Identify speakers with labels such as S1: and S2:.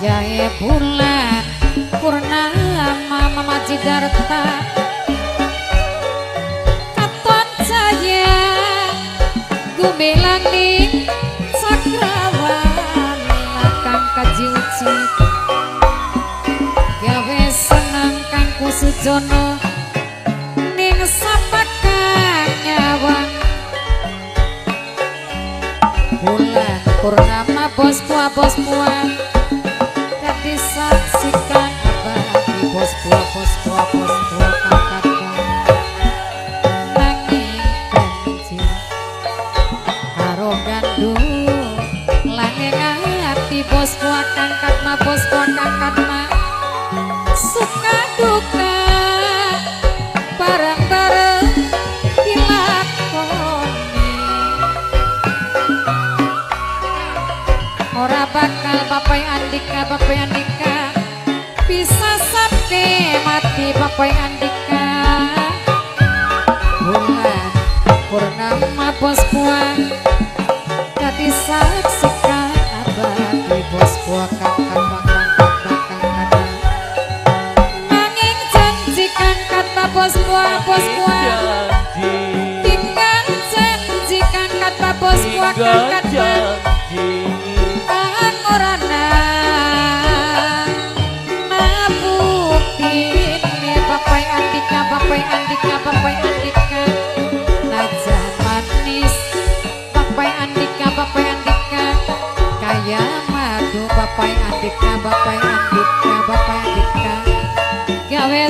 S1: Jahe bulan purnama Mama Jidarta Katon saya gumelang ning sakrawan kang kaji uci gawe seneng kang kusujono ning sapakang nyawang bulan purnama bos puah disaksikan abadi bos buah kakak nanging benci karo gandung langeng hati bos buah kakak suka duka bareng-bareng dilakoni ora bakal bapai Andika bisa sampai mati bapai Andika bulan purnama bos buah jadi saksikan abadi bos buah kakak nanging janjikan kata bos buah tinggal janjikan kata bos buah kakak orana nabukti ini bapai Andika naja manis bapai Andika kaya madu bapai Andika gawe